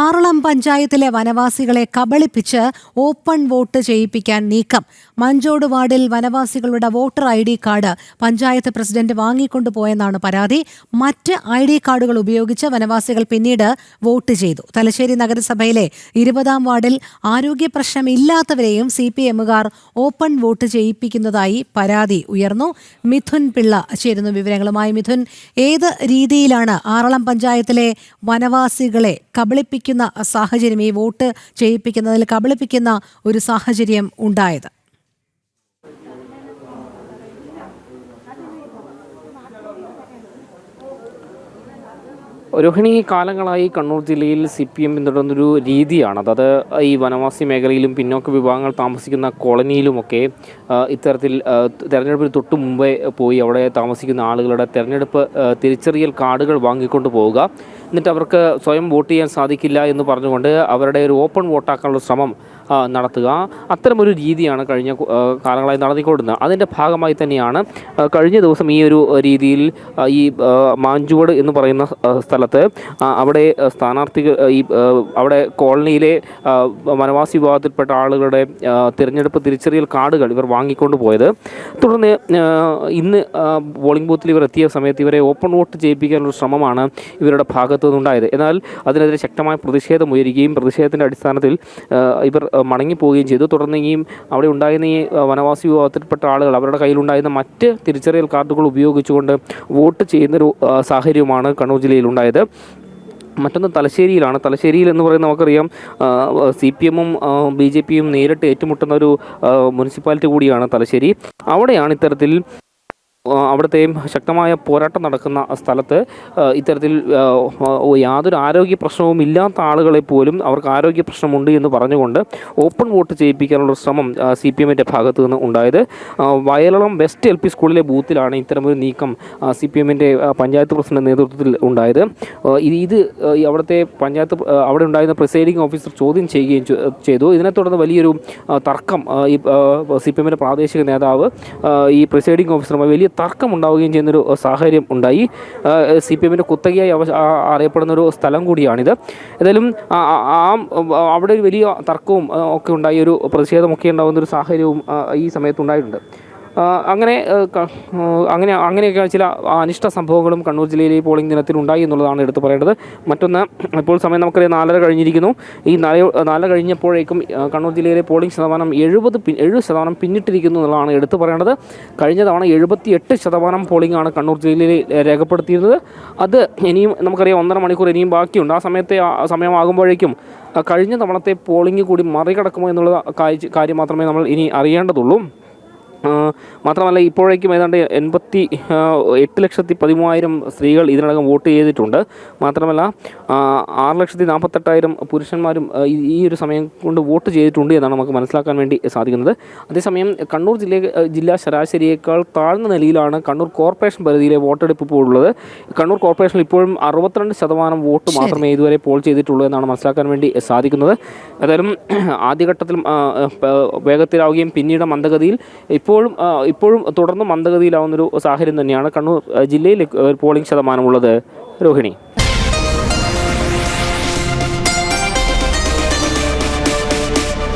ആറളം പഞ്ചായത്തിലെ വനവാസികളെ കബളിപ്പിച്ച് open vote ചെയ്യിപ്പിക്കാൻ നീക്കം. മഞ്ചോട് വാർഡിൽ വനവാസികളുടെ voter ID card panchayat president വാങ്ങിക്കൊണ്ടുപോയെന്നാണ് പരാതി. മറ്റ് ID കാർഡുകൾ ഉപയോഗിച്ച് വനവാസികൾ പിന്നീട് വോട്ട് ചെയ്തു. തലശ്ശേരി നഗരസഭയിലെ 20-ാം വാർഡിൽ ആരോഗ്യ പ്രശ്നമില്ലാത്തവരെയും CPM-കാർ ഓപ്പൺ വോട്ട് ചെയ്യിപ്പിക്കുന്നതായി പരാതി ഉയർന്നു. മിഥുൻ പിള്ള ചേരുന്നു വിവരങ്ങളുമായി. മിഥുൻ, ഏത് രീതിയിലാണ് ആറളം പഞ്ചായത്തിലെ വനവാസികളെ കബളിപ്പിക്കുന്ന സാഹചര്യം, ഈ വോട്ട് ചെയ്യിപ്പിക്കുന്നതിൽ കബളിപ്പിക്കുന്ന ഒരു സാഹചര്യം ഉണ്ടായത്? രോഹിണി, കാലങ്ങളായി കണ്ണൂർ ജില്ലയിൽ CPM പിന്തുടർന്നൊരു രീതിയാണ്. അതായത് ഈ വനവാസി മേഖലയിലും പിന്നോക്ക വിഭാഗങ്ങൾ താമസിക്കുന്ന കോളനിയിലുമൊക്കെ ഇത്തരത്തിൽ തെരഞ്ഞെടുപ്പിന് തൊട്ട് മുമ്പേ പോയി അവിടെ താമസിക്കുന്ന ആളുകളുടെ തെരഞ്ഞെടുപ്പ് തിരിച്ചറിയൽ കാർഡുകൾ വാങ്ങിക്കൊണ്ട് പോവുക, എന്നിട്ട് അവർക്ക് സ്വയം വോട്ട് ചെയ്യാൻ സാധിക്കില്ല എന്ന് പറഞ്ഞുകൊണ്ട് അവരുടെ ഒരു ഓപ്പൺ വോട്ടാക്കാനുള്ള ശ്രമം നടത്തുക. അത്തരമൊരു രീതിയാണ് കഴിഞ്ഞ കാലങ്ങളായി നടത്തിക്കൊണ്ടിരുന്നത്. അതിൻ്റെ ഭാഗമായി തന്നെയാണ് കഴിഞ്ഞ ദിവസം ഈ ഒരു രീതിയിൽ ഈ മാഞ്ചുവട് എന്ന് പറയുന്ന സ്ഥലത്ത് അവിടെ സ്ഥാനാർത്ഥികൾ അവിടെ കോളനിയിലെ വനവാസി വിഭാഗത്തിൽപ്പെട്ട ആളുകളുടെ തിരഞ്ഞെടുപ്പ് തിരിച്ചറിയൽ കാർഡുകൾ ഇവർ വാങ്ങിക്കൊണ്ട് പോയത്. തുടർന്ന് ഇന്ന് പോളിംഗ് ബൂത്തിൽ ഇവർ എത്തിയ സമയത്ത് ഇവരെ ഓപ്പൺ വോട്ട് ചെയ്യിപ്പിക്കാനുള്ള ശ്രമമാണ് ഇവരുടെ ഭാഗത്തു നിന്നുണ്ടായത്. എന്നാൽ അതിനെതിരെ ശക്തമായ പ്രതിഷേധം ഉയരുകയും പ്രതിഷേധത്തിൻ്റെ അടിസ്ഥാനത്തിൽ ഇവർ മടങ്ങിപ്പോവുകയും ചെയ്തു. തുടർന്ന് അവിടെ ഉണ്ടായിരുന്ന ഈ വനവാസി വിഭാഗത്തിൽപ്പെട്ട ആളുകൾ അവരുടെ കയ്യിലുണ്ടായിരുന്ന മറ്റ് തിരിച്ചറിയൽ കാർഡുകൾ ഉപയോഗിച്ചുകൊണ്ട് വോട്ട് ചെയ്യുന്നൊരു സാഹചര്യമാണ് കണ്ണൂർ ജില്ലയിൽ ഉണ്ടായത്. മറ്റൊന്ന് തലശ്ശേരിയിലാണ്. തലശ്ശേരിയിൽ എന്ന് പറയുന്നത് നമുക്കറിയാം CPM-ഉം BJP-യും നേരിട്ട് ഏറ്റുമുട്ടുന്ന ഒരു മുനിസിപ്പാലിറ്റി കൂടിയാണ് തലശ്ശേരി. അവിടെയാണ് ഇത്തരത്തിൽ അവിടുത്തെ ശക്തമായ പോരാട്ടം നടക്കുന്ന സ്ഥലത്ത് ഇത്തരത്തിൽ യാതൊരു ആരോഗ്യ പ്രശ്നവും ഇല്ലാത്ത ആളുകളെ പോലും അവർക്ക് ആരോഗ്യ പ്രശ്നമുണ്ട് എന്ന് പറഞ്ഞുകൊണ്ട് ഓപ്പൺ വോട്ട് ചെയ്യിപ്പിക്കാനുള്ള ശ്രമം CPM-ൻ്റെ ഭാഗത്തു നിന്ന് ഉണ്ടായത്. വയലളം വെസ്റ്റ് LP സ്കൂളിലെ ബൂത്തിലാണ് ഇത്തരമൊരു നീക്കം CPM-ൻ്റെ പഞ്ചായത്ത് പ്രസിഡന്റ് നേതൃത്വത്തിൽ ഉണ്ടായത്. ഇത് അവിടുത്തെ പഞ്ചായത്ത് അവിടെ ഉണ്ടായിരുന്ന പ്രിസൈഡിംഗ് ഓഫീസർ ചോദ്യം ചെയ്യുകയും ചെയ്തു. ഇതിനെ തുടർന്ന് വലിയൊരു തർക്കം ഈ CPM-ൻ്റെ പ്രാദേശിക നേതാവ് ഈ പ്രിസൈഡിംഗ് ഓഫീസറുമായി വലിയ തർക്കമുണ്ടാവുകയും ചെയ്യുന്നൊരു സാഹചര്യം ഉണ്ടായി. CPM-ൻ്റെ കുത്തകയായി അറിയപ്പെടുന്നൊരു സ്ഥലം കൂടിയാണിത്. ഏതായാലും അവിടെ ഒരു വലിയ തർക്കവും ഒക്കെ ഉണ്ടായി, ഒരു പ്രതിഷേധമൊക്കെ ഉണ്ടാകുന്നൊരു സാഹചര്യവും ഈ സമയത്തുണ്ടായിട്ടുണ്ട്. അങ്ങനെയൊക്കെ ചില അനിഷ്ട സംഭവങ്ങളും കണ്ണൂർ ജില്ലയിലെ പോളിംഗ് ദിനത്തിൽ ഉണ്ടായി എന്നുള്ളതാണ് എടുത്തു പറയേണ്ടത്. മറ്റൊന്ന്, ഇപ്പോൾ സമയം നമുക്കറിയാം 4:30 കഴിഞ്ഞിരിക്കുന്നു. ഈ 4 കഴിഞ്ഞപ്പോഴേക്കും കണ്ണൂർ ജില്ലയിലെ പോളിംഗ് ശതമാനം 70% പിന്നിട്ടിരിക്കുന്നു എന്നുള്ളതാണ് എടുത്തു പറയേണ്ടത്. കഴിഞ്ഞ തവണ 78% പോളിംഗ് ആണ് കണ്ണൂർ ജില്ലയിൽ രേഖപ്പെടുത്തിയിരുന്നത്. അത് ഇനിയും നമുക്കറിയാം 1.5 മണിക്കൂർ ഇനിയും ബാക്കിയുണ്ട്. ആ സമയമാകുമ്പോഴേക്കും കഴിഞ്ഞ തവണത്തെ പോളിംഗ് കൂടി മറികടക്കുമോ എന്നുള്ള കാര്യം മാത്രമേ നമ്മൾ ഇനി അറിയേണ്ടതുള്ളൂ. മാത്രമല്ല, ഇപ്പോഴേക്കും ഏതാണ്ട് 88,13,000 സ്ത്രീകൾ ഇതിനകം വോട്ട് ചെയ്തിട്ടുണ്ട്. മാത്രമല്ല 6,48,000 പുരുഷന്മാരും ഈ ഒരു സമയം കൊണ്ട് വോട്ട് ചെയ്തിട്ടുണ്ട് എന്നാണ് നമുക്ക് മനസ്സിലാക്കാൻ വേണ്ടി സാധിക്കുന്നത്. അതേസമയം കണ്ണൂർ ജില്ലാ ശരാശരിയേക്കാൾ താഴ്ന്ന നിലയിലാണ് കണ്ണൂർ കോർപ്പറേഷൻ പരിധിയിലെ വോട്ടെടുപ്പ് ഇപ്പോൾ ഉള്ളത്. കണ്ണൂർ കോർപ്പറേഷനിൽ ഇപ്പോഴും 62% വോട്ട് മാത്രമേ ഇതുവരെ പോൾ ചെയ്തിട്ടുള്ളൂ എന്നാണ് മനസ്സിലാക്കാൻ വേണ്ടി സാധിക്കുന്നത്. ഏതായാലും ആദ്യഘട്ടത്തിൽ വേഗത്തിലാവുകയും പിന്നീട് മന്ദഗതിയിൽ ഇപ്പോഴും തുടർന്ന് മന്ദഗതിയിലാവുന്നൊരു സാഹചര്യം തന്നെയാണ് കണ്ണൂർ ജില്ലയിൽ പോളിംഗ് ശതമാനമുള്ളത്. രോഹിണി.